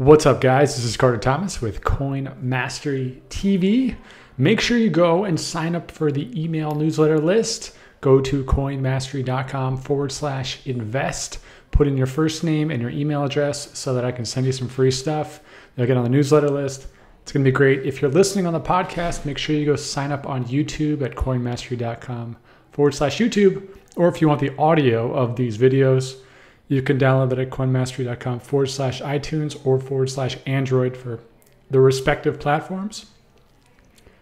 What's up, guys? This is Carter Thomas with Coin Mastery TV. Make sure you go and sign up for the email newsletter list. Go to coinmastery.com/invest. Put in your first name and your email address so that I can send you some free stuff. You'll get on the newsletter list. It's going to be great. If you're listening on the podcast, make sure you go sign up on YouTube at coinmastery.com/YouTube. Or if you want the audio of these videos, you can download it at coinmastery.com/iTunes or /Android for the respective platforms.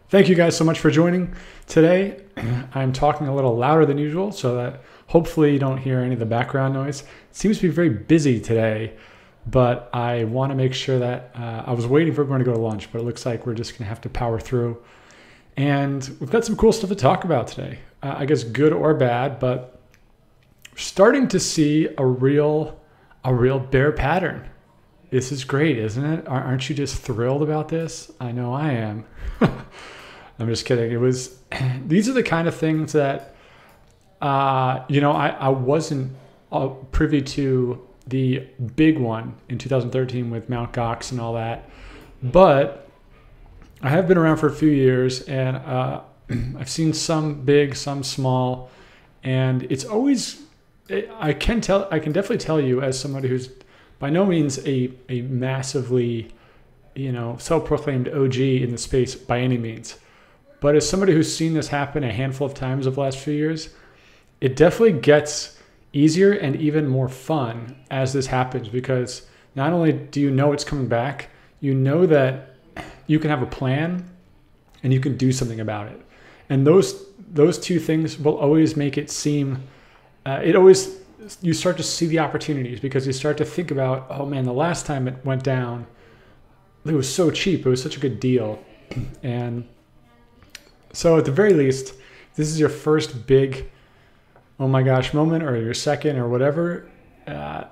Thank you guys so much for joining. Today, I'm talking a little louder than usual so that hopefully you don't hear any of the background noise. It seems to be very busy today, but I want to make sure that I was waiting for everyone to go to lunch, but it looks like we're just going to have to power through. And we've got some cool stuff to talk about today. I guess good or bad, but starting to see a real bear pattern. This is great, isn't it? Aren't you just thrilled about this? I know I am. I'm just kidding. These are the kind of things that, I wasn't privy to the big one in 2013 with Mt. Gox and all that, but I have been around for a few years and I've seen some big, some small, and it's always, I can definitely tell you as somebody who's by no means a massively, self-proclaimed OG in the space by any means. But as somebody who's seen this happen a handful of times over the last few years, it definitely gets easier and even more fun as this happens, because not only do you know it's coming back, you know that you can have a plan and you can do something about it. And those two things will always make it seem, you start to see the opportunities, because you start to think about, oh man, the last time it went down, it was so cheap. It was such a good deal. And so at the very least, this is your first big, oh my gosh moment, or your second or whatever.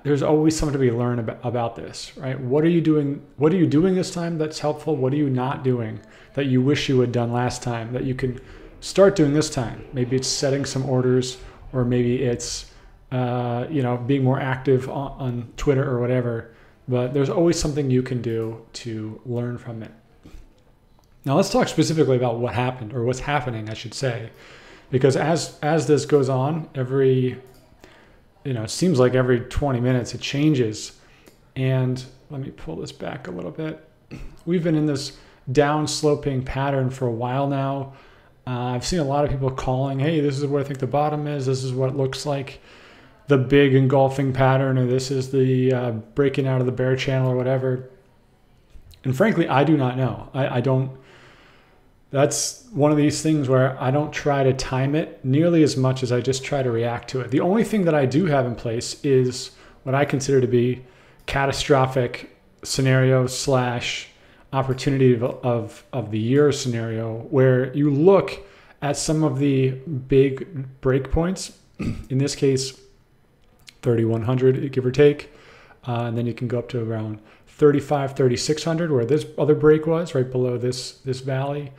There's always something to be learned about this, right? What are you doing? What are you doing this time that's helpful? What are you not doing that you wish you had done last time that you can start doing this time? Maybe it's setting some orders, or maybe it's being more active on Twitter or whatever. But there's always something you can do to learn from it. Now let's talk specifically about what happened, or what's happening, I should say, because as this goes on, it seems like every 20 minutes it changes. And let me pull this back a little bit. We've been in this down sloping pattern for a while now. I've seen a lot of people calling, hey, this is where I think the bottom is. This is what it looks like, the big engulfing pattern, or this is the breaking out of the bear channel or whatever. And frankly, I do not know. I don't. That's one of these things where I don't try to time it nearly as much as I just try to react to it. The only thing that I do have in place is what I consider to be catastrophic scenario / opportunity of the year scenario, where you look at some of the big breakpoints, in this case 3,100 give or take, and then you can go up to around 3,600 where this other break was, right below this valley,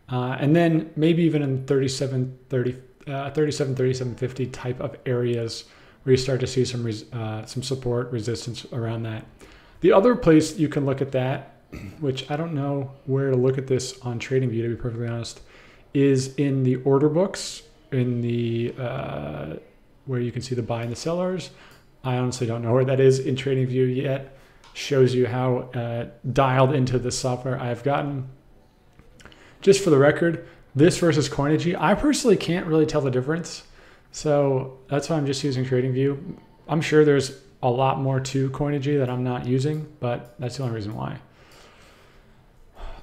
and then maybe even in 3750 type of areas where you start to see some support resistance around that. The other place you can look at that, which I don't know where to look at this on TradingView, to be perfectly honest, is in the order books, in the where you can see the buy and the sellers. I honestly don't know where that is in TradingView yet. Shows you how dialed into the software I've gotten. Just for the record, this versus Coinigy, I personally can't really tell the difference. So that's why I'm just using TradingView. I'm sure there's a lot more to Coinigy that I'm not using, but that's the only reason why.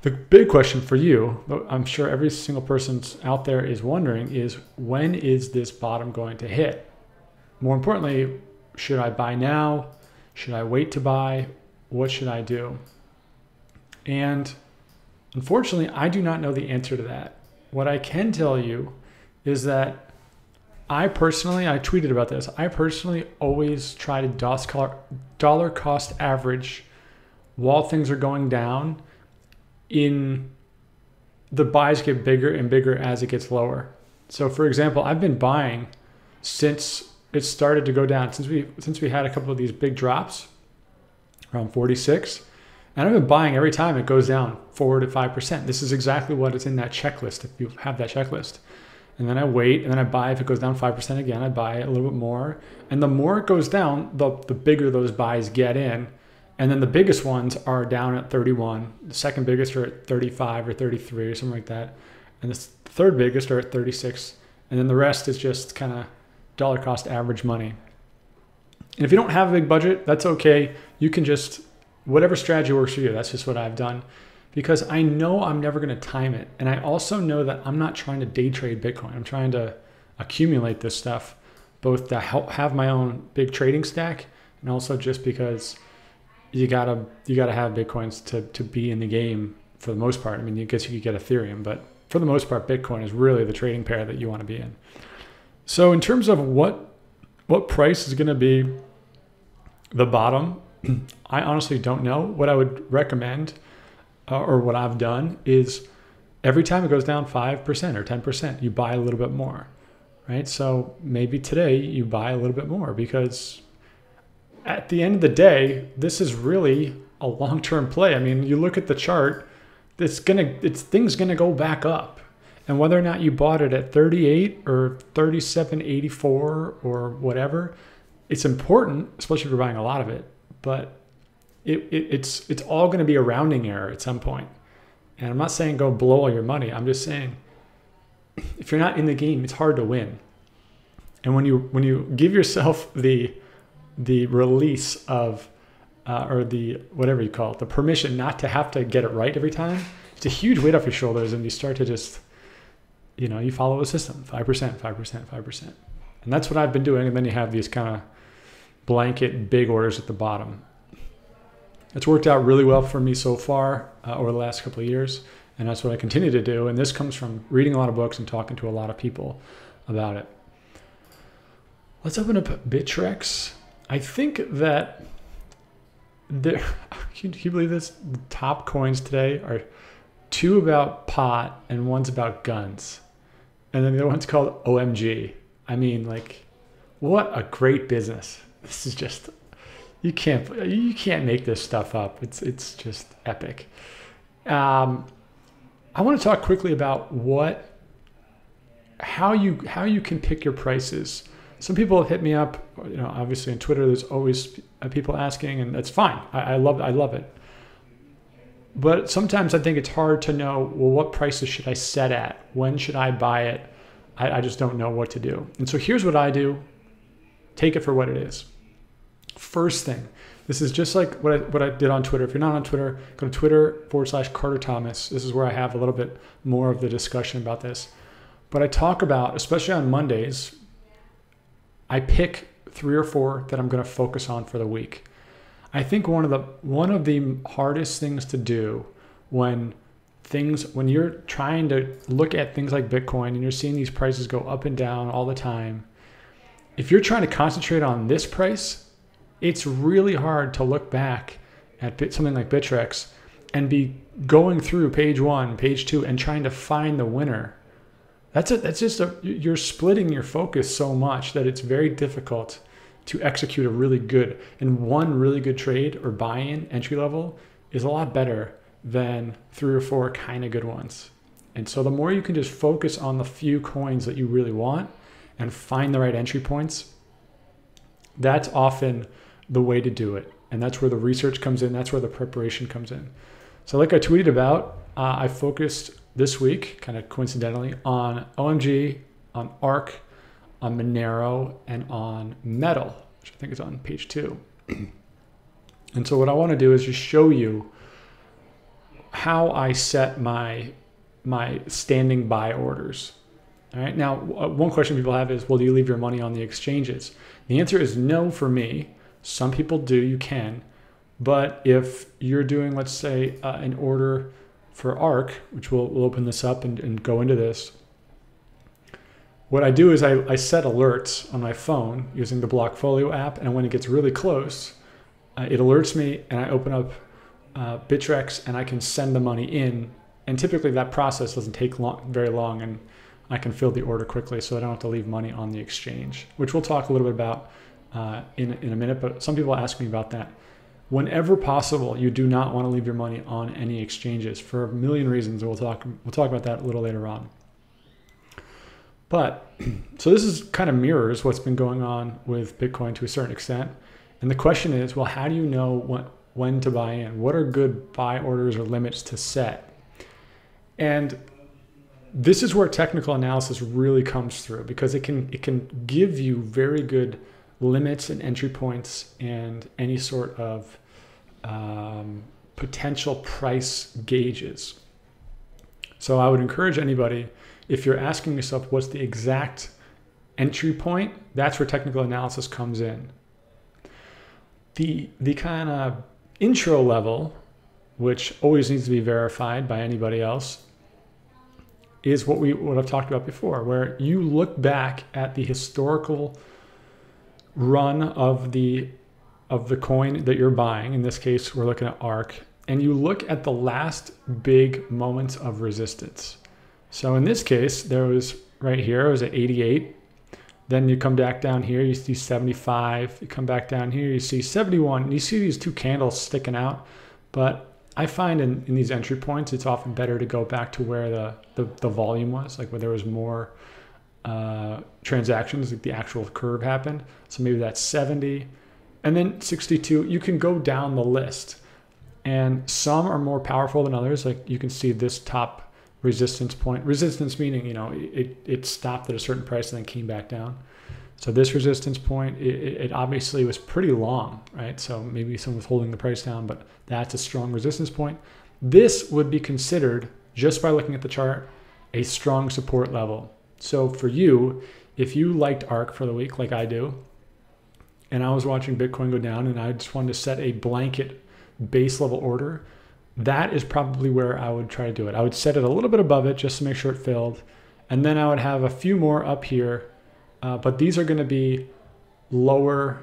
The big question for you, I'm sure every single person out there is wondering, is when is this bottom going to hit? More importantly, should I buy now? Should I wait to buy? What should I do? And unfortunately, I do not know the answer to that. What I can tell you is that I tweeted about this. I personally always try to dollar cost average while things are going down. In the buys get bigger and bigger as it gets lower. So for example, I've been buying since it started to go down, since we had a couple of these big drops around 46. And I've been buying every time it goes down 4 to 5%. This is exactly what is in that checklist, if you have that checklist. And then I wait, and then I buy. If it goes down 5% again, I buy a little bit more. And the more it goes down, the bigger those buys get in. And then the biggest ones are down at 31. The second biggest are at 35 or 33 or something like that. And the third biggest are at 36. And then the rest is just kind of dollar cost average money. And if you don't have a big budget, that's okay. You can just, whatever strategy works for you, that's just what I've done. Because I know I'm never going to time it. And I also know that I'm not trying to day trade Bitcoin. I'm trying to accumulate this stuff, both to help have my own big trading stack, and also just because you gotta have Bitcoins to be in the game for the most part. I mean, I guess you could get Ethereum, but for the most part, Bitcoin is really the trading pair that you want to be in. So in terms of what price is going to be the bottom, I honestly don't know. What I would recommend, or what I've done, is every time it goes down 5% or 10%, you buy a little bit more, right? So maybe today you buy a little bit more, because at the end of the day, this is really a long-term play. I mean, you look at the chart, thing's gonna go back up. And whether or not you bought it at 38 or 37.84 or whatever, it's important, especially if you're buying a lot of it. But it's all going to be a rounding error at some point. And I'm not saying go blow all your money. I'm just saying, if you're not in the game, it's hard to win. And when you give yourself the release of or the whatever you call it, the permission not to have to get it right every time, it's a huge weight off your shoulders, and you start to just, you follow the system, 5%, 5%, 5%. And that's what I've been doing. And then you have these kind of blanket big orders at the bottom. It's worked out really well for me so far over the last couple of years. And that's what I continue to do. And this comes from reading a lot of books and talking to a lot of people about it. Let's open up Bittrex. I think that can you believe this? The top coins today are 2 about pot and 1's about guns. And then the other one's called OMG. I mean, like, what a great business. This is just, you can't make this stuff up. It's just epic. I want to talk quickly about how you can pick your prices. Some people have hit me up, obviously on Twitter, there's always people asking, and that's fine. I love it. But sometimes I think it's hard to know, well, what prices should I set at? When should I buy it? I just don't know what to do. And so here's what I do. Take it for what it is. First thing, this is just like what I did on Twitter. If you're not on Twitter, go to Twitter/Carter Thomas. This is where I have a little bit more of the discussion about this. But I talk about, especially on Mondays, I pick 3 or 4 that I'm going to focus on for the week. I think one of the hardest things to do when you're trying to look at things like Bitcoin and you're seeing these prices go up and down all the time, if you're trying to concentrate on this price, it's really hard to look back at something like Bittrex and be going through page 1, page 2, and trying to find the winner. You're splitting your focus so much that it's very difficult to execute a really good, and one really good trade or buy-in entry level is a lot better than 3 or 4 kind of good ones. And so the more you can just focus on the few coins that you really want and find the right entry points, that's often the way to do it. And that's where the research comes in. That's where the preparation comes in. So like I tweeted about, I focused this week, kind of coincidentally, on OMG, on ARC, on Monero, and on Metal, which I think is on page 2. And so what I want to do is just show you how I set my standing buy orders. All right. Now, one question people have is, well, do you leave your money on the exchanges? The answer is no for me. Some people do, you can. But if you're doing, let's say, an order for ARC, which we'll open this up and go into this, what I do is I set alerts on my phone using the Blockfolio app, and when it gets really close, it alerts me, and I open up Bittrex, and I can send the money in. And typically that process doesn't take very long, and I can fill the order quickly, so I don't have to leave money on the exchange, which we'll talk a little bit about in a minute. But some people ask me about that. whenever possible, you do not want to leave your money on any exchanges for a million reasons. We'll talk about that a little later on. But so this is kind of mirrors what's been going on with Bitcoin to a certain extent. And the question is, well, how do you know when to buy in? What are good buy orders or limits to set? And this is where technical analysis really comes through, because it can give you very good limits and entry points and any sort of potential price gauges. So I would encourage anybody, if you're asking yourself what's the exact entry point, that's where technical analysis comes in. The kind of intro level, which always needs to be verified by anybody else, is what I've talked about before, where you look back at the historical run of the coin that you're buying. In this case, we're looking at ARK, and you look at the last big moments of resistance. So in this case, there was right here, it was at 88. Then you come back down here, you see 75. You come back down here, you see 71. And you see these two candles sticking out. But I find in these entry points, it's often better to go back to where the volume was, like where there was more transactions, like the actual curve happened. So maybe that's 70. And then 62, you can go down the list. And some are more powerful than others. Like you can see this top resistance point. Resistance meaning, it stopped at a certain price and then came back down. So this resistance point, it obviously was pretty long, right? So maybe someone was holding the price down, but that's a strong resistance point. This would be considered, just by looking at the chart, a strong support level. So for you, if you liked ARK for the week like I do, and I was watching Bitcoin go down and I just wanted to set a blanket base level order, that is probably where I would try to do it. I would set it a little bit above it just to make sure it filled. And then I would have a few more up here, but these are going to be lower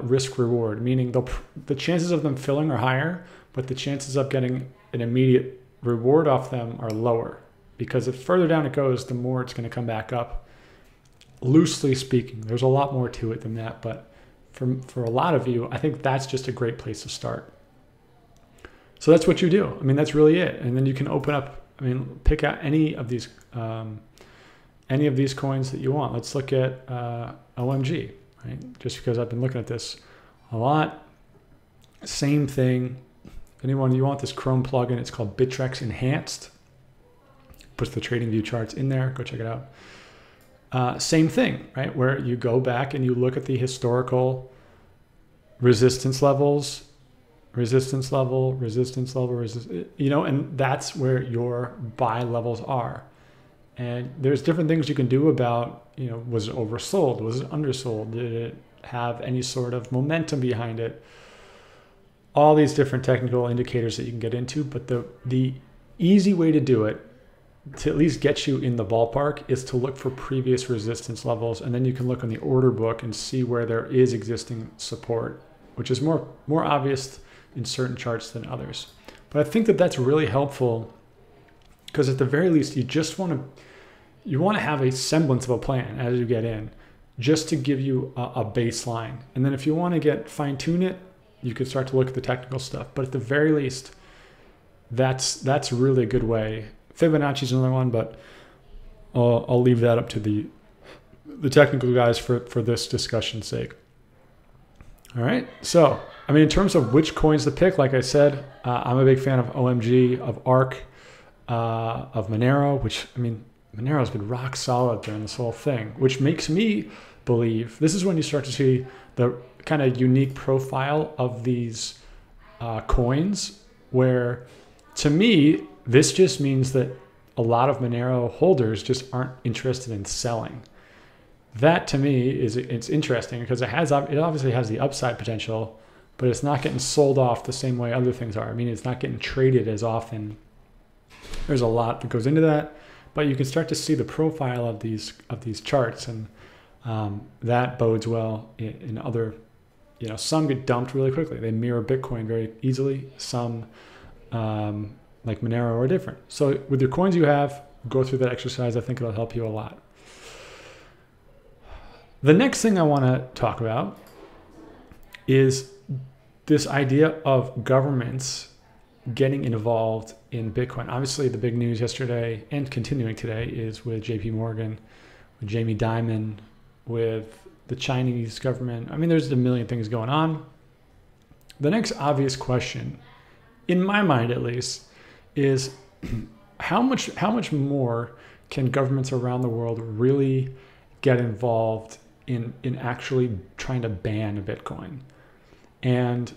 risk reward, meaning the chances of them filling are higher, but the chances of getting an immediate reward off them are lower, because the further down it goes, the more it's going to come back up. Loosely speaking, there's a lot more to it than that, but for a lot of you, I think that's just a great place to start. So that's what you do. I mean, that's really it. And then you can open up, pick out any of these coins that you want. Let's look at OMG, right? Just because I've been looking at this a lot. Same thing. Anyone, you want this Chrome plugin, it's called Bittrex Enhanced. Puts the TradingView charts in there. Go check it out. Same thing, right? Where you go back and you look at the historical resistance levels, and that's where your buy levels are. And there's different things you can do about, was it oversold? Was it undersold? Did it have any sort of momentum behind it? All these different technical indicators that you can get into, but the easy way to do it, to at least get you in the ballpark, is to look for previous resistance levels, and then you can look on the order book and see where there is existing support, which is more obvious in certain charts than others. But I think that that's really helpful, because at the very least, you want to have a semblance of a plan as you get in, just to give you a baseline. And then if you want to fine-tune it, you could start to look at the technical stuff. But at the very least, that's really a good way. Fibonacci is another one, but I'll leave that up to the technical guys for this discussion's sake. All right, so in terms of which coins to pick, like I said, I'm a big fan of OMG, of ARK, of Monero, which, Monero's been rock solid during this whole thing, which makes me believe this is when you start to see the kind of unique profile of these coins, where to me, this just means that a lot of Monero holders just aren't interested in selling. That to me it's interesting, because it obviously has the upside potential, but it's not getting sold off the same way other things are. It's not getting traded as often. There's a lot that goes into that, but you can start to see the profile of these charts, and that bodes well in other. Some get dumped really quickly. They mirror Bitcoin very easily. Some, like Monero, are different. So with your coins you have, go through that exercise. I think it'll help you a lot. The next thing I want to talk about is this idea of governments getting involved in Bitcoin. Obviously, the big news yesterday and continuing today is with JP Morgan, with Jamie Dimon, with the Chinese government. I mean, there's a million things going on. The next obvious question, in my mind at least, is how much more can governments around the world really get involved in actually trying to ban Bitcoin? And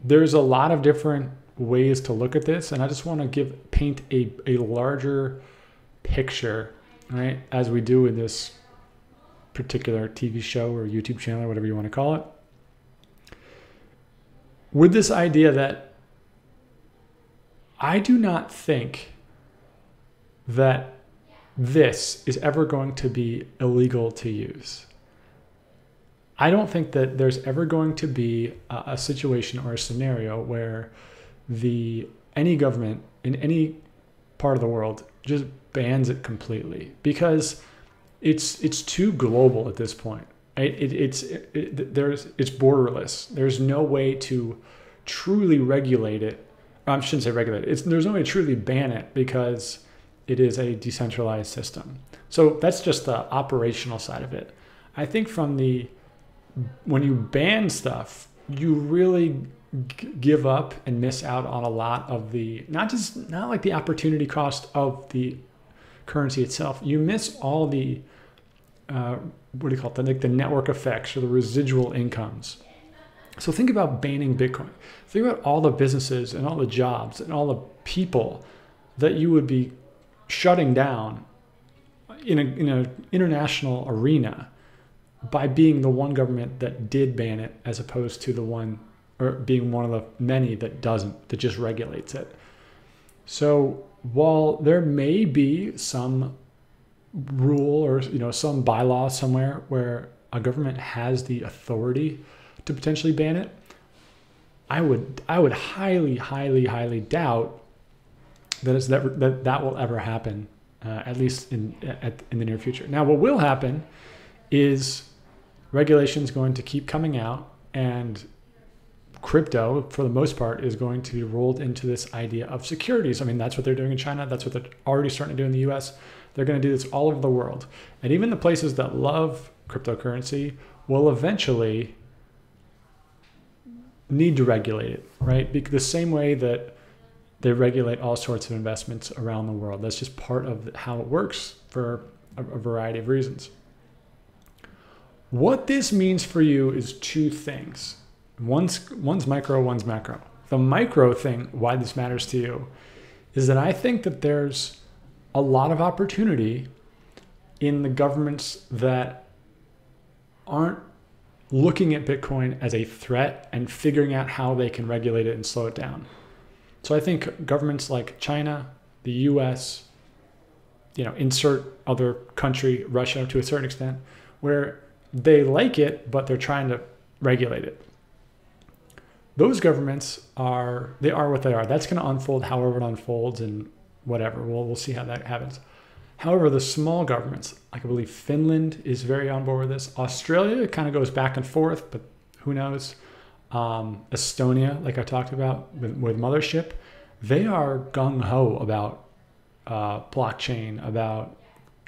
there's a lot of different ways to look at this, and I just want to paint a larger picture, right, as we do in this particular TV show or YouTube channel or whatever you want to call it, with this idea that I do not think that this is ever going to be illegal to use. I don't think that there's ever going to be a situation or a scenario where any government in any part of the world just bans it completely, because it's too global at this point. Right? It's borderless. There's no way to truly regulate it. I shouldn't say regulate it. There's no way to truly ban it because it is a decentralized system. So that's just the operational side of it. I think when you ban stuff, you really give up and miss out on a lot of not like the opportunity cost of the currency itself. You miss all the what do you call it? Like the network effects or the residual incomes. So think about banning Bitcoin. Think about all the businesses and all the jobs and all the people that you would be shutting down in an international arena by being the one government that did ban it, as opposed to the one, or being one of the many that doesn't, that just regulates it. So while there may be some rule or some bylaw somewhere where a government has the authority to potentially ban it, I would highly doubt that will ever happen, at least in the near future. Now, what will happen is regulations going to keep coming out, and crypto, for the most part, is going to be rolled into this idea of securities. I mean, that's what they're doing in China. That's what they're already starting to do in the US. They're going to do this all over the world. And even the places that love cryptocurrency will eventually need to regulate it, right? Because the same way that they regulate all sorts of investments around the world. That's just part of how it works for a variety of reasons. What this means for you is two things. One's micro, one's macro. The micro thing, why this matters to you, is that I think that there's a lot of opportunity in the governments that aren't looking at Bitcoin as a threat and figuring out how they can regulate it and slow it down. So I think governments like China, the US, insert other country, Russia to a certain extent, where they like it, but they're trying to regulate it. Those governments are what they are. That's going to unfold however it unfolds and whatever. We'll see how that happens. However, the small governments, like I believe Finland is very on board with this. Australia kind of goes back and forth, but who knows? Estonia, like I talked about with Mothership, they are gung-ho about blockchain, about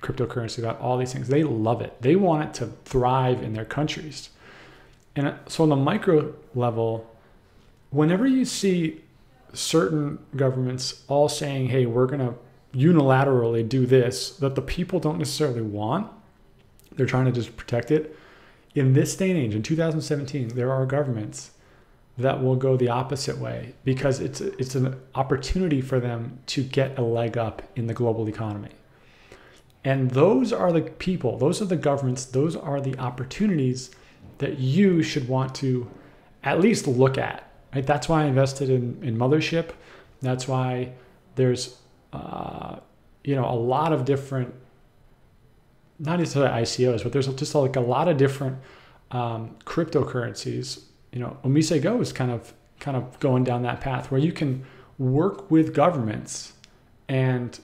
cryptocurrency, about all these things. They love it. They want it to thrive in their countries. And so on the micro level, whenever you see certain governments all saying, hey, we're going to unilaterally do this, that the people don't necessarily want, they're trying to just protect it. In this day and age, in 2017, there are governments that will go the opposite way because it's an opportunity for them to get a leg up in the global economy. And those are the people, those are the governments, those are the opportunities that you should want to at least look at. Right? That's why I invested in Mothership. That's why there's a lot of different, not necessarily ICOs, but there's just like a lot of different cryptocurrencies. Omise Go is kind of going down that path where you can work with governments and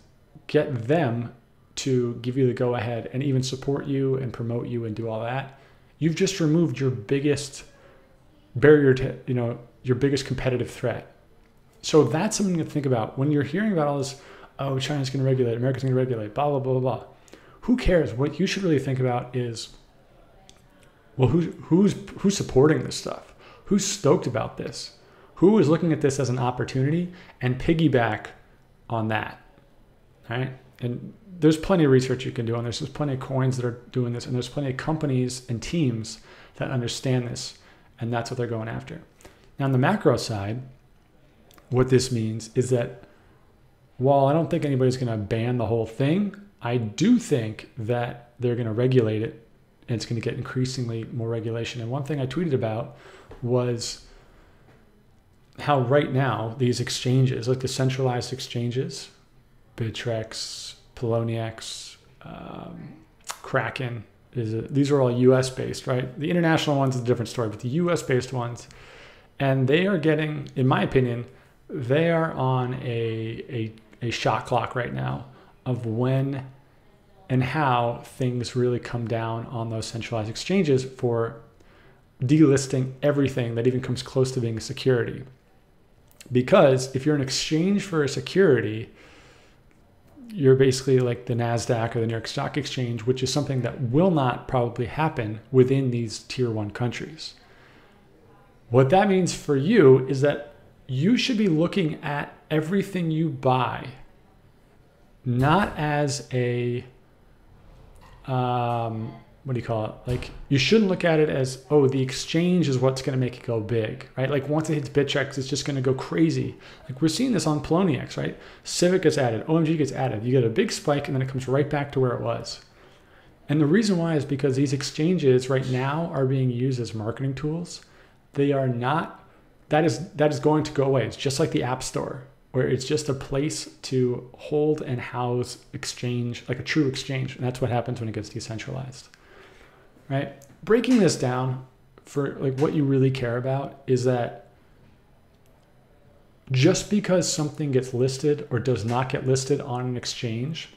get them to give you the go ahead and even support you and promote you and do all that. You've just removed your biggest barrier to, your biggest competitive threat. So that's something to think about when you're hearing about all this. Oh, China's going to regulate, America's going to regulate, blah, blah, blah, blah, blah. Who cares? What you should really think about is, well, who's supporting this stuff? Who's stoked about this? Who is looking at this as an opportunity and piggyback on that, right? And there's plenty of research you can do on this. There's plenty of coins that are doing this, and there's plenty of companies and teams that understand this, and that's what they're going after. Now, on the macro side, what this means is that while I don't think anybody's going to ban the whole thing, I do think that they're going to regulate it, and it's going to get increasingly more regulation. And one thing I tweeted about was how right now these exchanges, like the centralized exchanges, Bittrex, Poloniex, Kraken, these are all US based, right? The international ones is a different story, but the US based ones, and they are getting, in my opinion, they are on a shot clock right now of when and how things really come down on those centralized exchanges for delisting everything that even comes close to being a security. Because if you're an exchange for a security, you're basically like the NASDAQ or the New York Stock Exchange, which is something that will not probably happen within these tier 1 countries. What that means for you is that you should be looking at everything you buy not as a what do you call it? Like, you shouldn't look at it as, oh, the exchange is what's going to make it go big, right? Like, once it hits Bittrex, it's just going to go crazy. Like, we're seeing this on Poloniex, right? Civic gets added, OMG gets added. You get a big spike, and then it comes right back to where it was. And the reason why is because these exchanges right now are being used as marketing tools. They are not, that is going to go away. It's just like the App Store, where it's just a place to hold and house exchange, like a true exchange. And that's what happens when it gets decentralized, right? Breaking this down for like what you really care about is that just because something gets listed or does not get listed on an exchange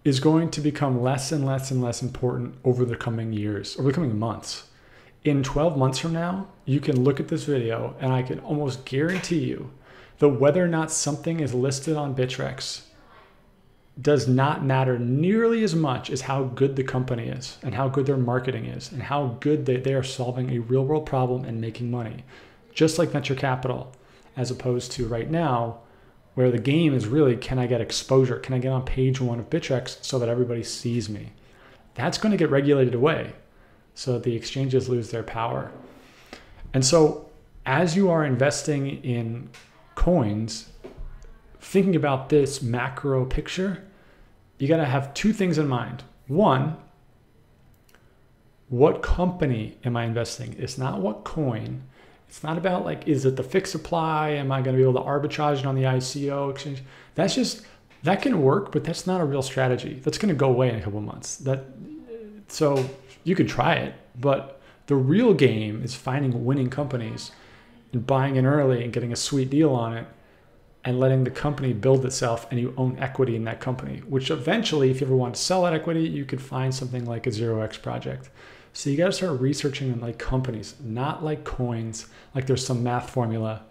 is going to become less and less and less important over the coming years, over the coming months. In 12 months from now, you can look at this video and I can almost guarantee you that whether or not something is listed on Bittrex does not matter nearly as much as how good the company is and how good their marketing is and how good they are solving a real world problem and making money. Just like venture capital, as opposed to right now, where the game is really, can I get exposure? Can I get on page 1 of Bittrex so that everybody sees me? That's going to get regulated away so that the exchanges lose their power. And so as you are investing in coins, thinking about this macro picture, you got to have 2 things in mind. One, what company am I investing? It's not what coin. It's not about like, is it the fixed supply? Am I going to be able to arbitrage it on the ICO exchange? That's just, that can work, but that's not a real strategy. That's going to go away in a couple of months. So you could try it, but the real game is finding winning companies and buying in early and getting a sweet deal on it and letting the company build itself, and you own equity in that company, which eventually, if you ever want to sell that equity, you could find something like a 0x project. So you got to start researching on like companies, not like coins, like there's some math formula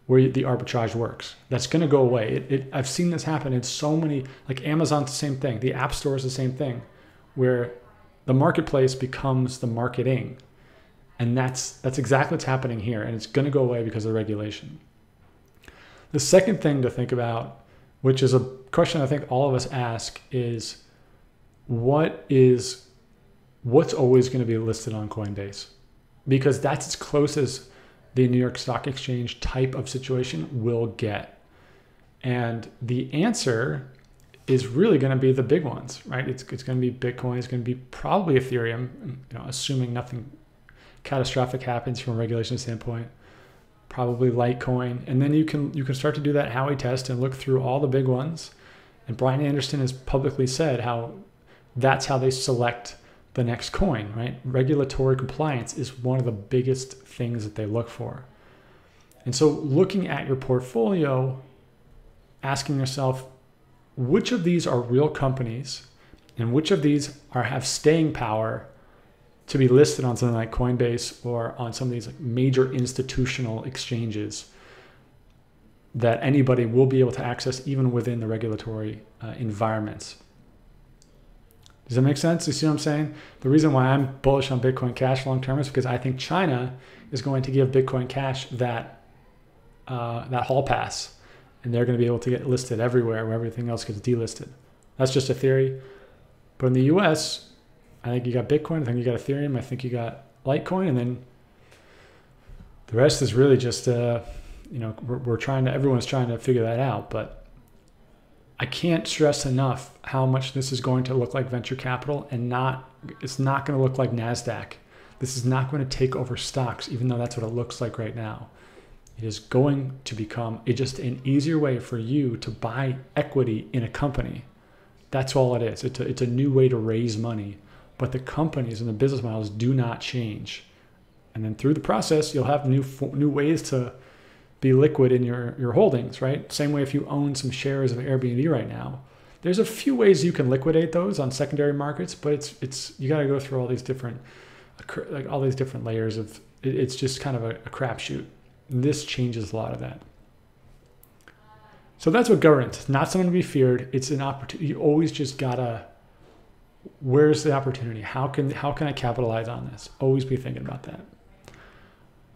where the arbitrage works. That's going to go away. I've seen this happen in so many, like Amazon's the same thing. The App Store is the same thing, where the marketplace becomes the marketing. And that's exactly what's happening here. And it's going to go away because of regulation. The second thing to think about, which is a question I think all of us ask, is what's always going to be listed on Coinbase? Because that's as close as the New York Stock Exchange type of situation will get. And the answer is really going to be the big ones, right? It's going to be Bitcoin. It's going to be probably Ethereum, assuming nothing catastrophic happens from a regulation standpoint. Probably Litecoin. And then you can start to do that Howey test and look through all the big ones. And Brian Anderson has publicly said how that's how they select the next coin, right? Regulatory compliance is one of the biggest things that they look for. And so looking at your portfolio, asking yourself, which of these are real companies and which of these have staying power to be listed on something like Coinbase or on some of these like major institutional exchanges that anybody will be able to access even within the regulatory environments. Does that make sense? You see what I'm saying? The reason why I'm bullish on Bitcoin Cash long term is because I think China is going to give Bitcoin Cash that hall pass, and they're going to be able to get listed everywhere where everything else gets delisted. That's just a theory. But in the US, I think you got Bitcoin, I think you got Ethereum, I think you got Litecoin, and then the rest is really just, everyone's trying to figure that out. But I can't stress enough how much this is going to look like venture capital, and it's not going to look like NASDAQ. This is not going to take over stocks, even though that's what it looks like right now. It is going to become just an easier way for you to buy equity in a company. That's all it is. It's a new way to raise money, but the companies and the business models do not change. And then through the process, you'll have new ways to be liquid in your holdings, right? Same way if you own some shares of Airbnb right now, there's a few ways you can liquidate those on secondary markets, but it's you got to go through all these different layers of it's just kind of a crapshoot. This changes a lot of that. So that's what governance. It's not someone to be feared. It's an opportunity. You always just gotta. Where's the opportunity? How can I capitalize on this? Always be thinking about that.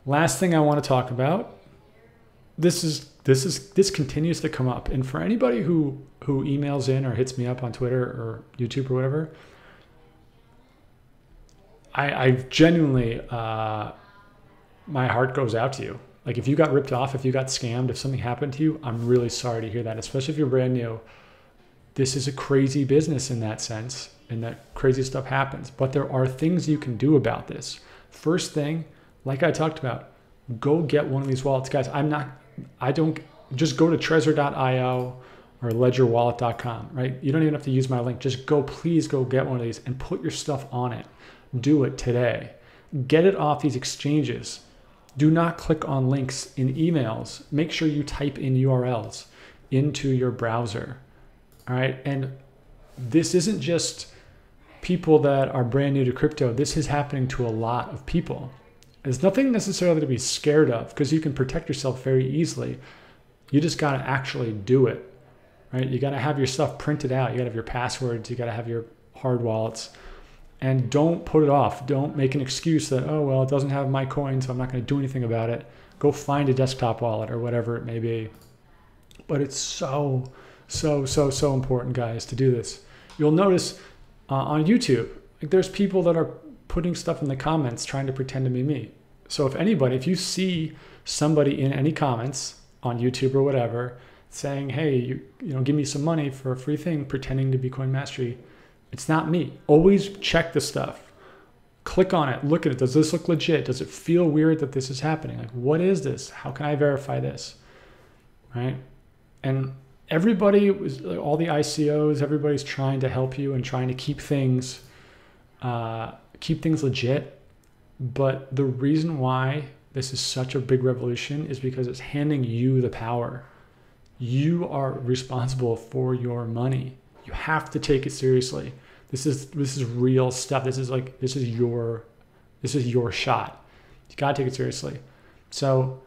Last thing I want to talk about. This continues to come up, and for anybody who emails in or hits me up on Twitter or YouTube or whatever, I genuinely my heart goes out to you. Like if you got ripped off, if you got scammed, if something happened to you, I'm really sorry to hear that, especially if you're brand new. This is a crazy business in that sense, and that crazy stuff happens. But there are things you can do about this. First thing, like I talked about, go get one of these wallets. Guys, I don't just go to trezor.io or ledgerwallet.com, right? You don't even have to use my link. Just please go get one of these and put your stuff on it. Do it today. Get it off these exchanges. Do not click on links in emails. Make sure you type in URLs into your browser. All right. And this isn't just people that are brand new to crypto. This is happening to a lot of people. There's nothing necessarily to be scared of because you can protect yourself very easily. You just got to actually do it, right? You got to have your stuff printed out. You got to have your passwords. You got to have your hard wallets. And don't put it off. Don't make an excuse that, oh, well, it doesn't have my coin, so I'm not going to do anything about it. Go find a desktop wallet or whatever it may be. But it's so important, guys, to do this. You'll notice on YouTube, like there's people that are putting stuff in the comments trying to pretend to be me. So if you see somebody in any comments on YouTube or whatever saying, hey, you give me some money for a free thing, pretending to be Coin Mastery, it's not me. Always check the stuff. Click on it. Look at it. Does this look legit? Does it feel weird that this is happening? Like, what is this? How can I verify this? Right? And everybody, all the ICOs, everybody's trying to help you and trying to keep things legit. But the reason why this is such a big revolution is because it's handing you the power. You are responsible for your money. You have to take it seriously. This is real stuff. This is your shot. You gotta take it seriously. So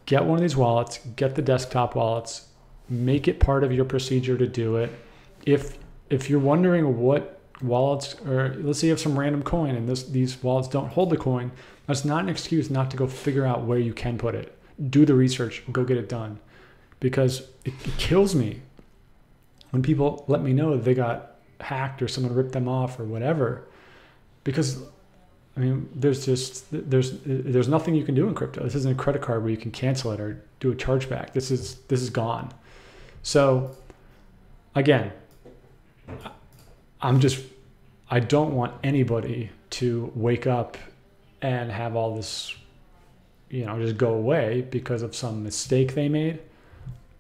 get one of these wallets, get the desktop wallets, make it part of your procedure to do it. If you're wondering what wallets, or let's say you have some random coin and these wallets don't hold the coin, that's not an excuse not to go figure out where you can put it. Do the research, go get it done. Because it kills me when people let me know that they got hacked or someone ripped them off or whatever. Because I mean, there's nothing you can do in crypto. This isn't a credit card where you can cancel it or do a chargeback. This is gone. So again, I don't want anybody to wake up and have all this, just go away because of some mistake they made.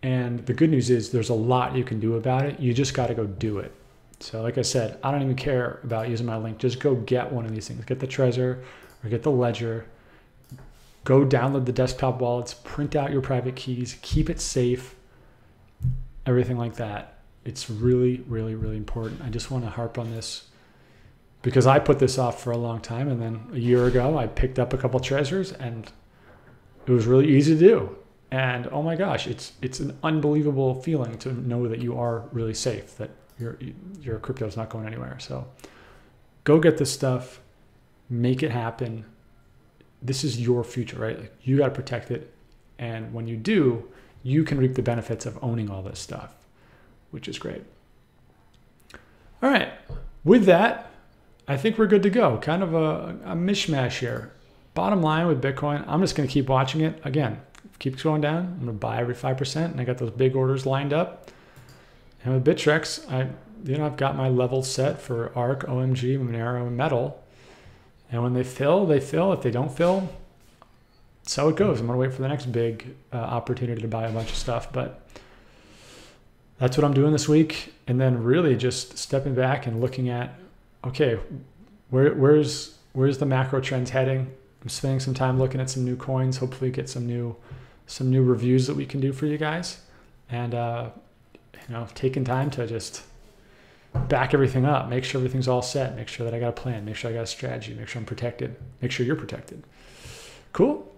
And the good news is there's a lot you can do about it. You just got to go do it. So like I said, I don't even care about using my link. Just go get one of these things. Get the Trezor or get the Ledger. Go download the desktop wallets, print out your private keys, keep it safe, everything like that. It's really, really, really important. I just want to harp on this because I put this off for a long time. And then a year ago, I picked up a couple treasures and it was really easy to do. And oh my gosh, it's an unbelievable feeling to know that you are really safe, that your crypto is not going anywhere. So go get this stuff, make it happen. This is your future, right? Like, you got to protect it. And when you do, you can reap the benefits of owning all this stuff, which is great. All right. With that, I think we're good to go. Kind of a mishmash here. Bottom line with Bitcoin, I'm just going to keep watching it. Again, keeps going down. I'm going to buy every 5%, and I got those big orders lined up. And with Bittrex, I've got my levels set for ARC, OMG, Monero, and Metal. And when they fill, they fill. If they don't fill, so it goes. I'm going to wait for the next big opportunity to buy a bunch of stuff. But that's what I'm doing this week. And then really just stepping back and looking at, okay, where's the macro trends heading? I'm spending some time looking at some new coins, hopefully get some new reviews that we can do for you guys. And, taking time to just back everything up, make sure everything's all set, make sure that I got a plan, make sure I got a strategy, make sure I'm protected, make sure you're protected. Cool.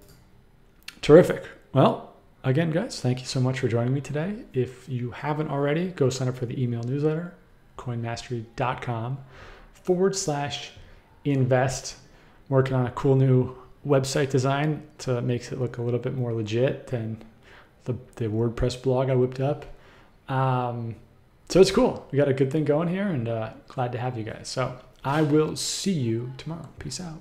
Terrific. Well, again, guys, thank you so much for joining me today. If you haven't already, go sign up for the email newsletter, coinmastery.com/invest. Working on a cool new website design to make it look a little bit more legit than the WordPress blog I whipped up. So it's cool. We got a good thing going here, and glad to have you guys. So I will see you tomorrow. Peace out.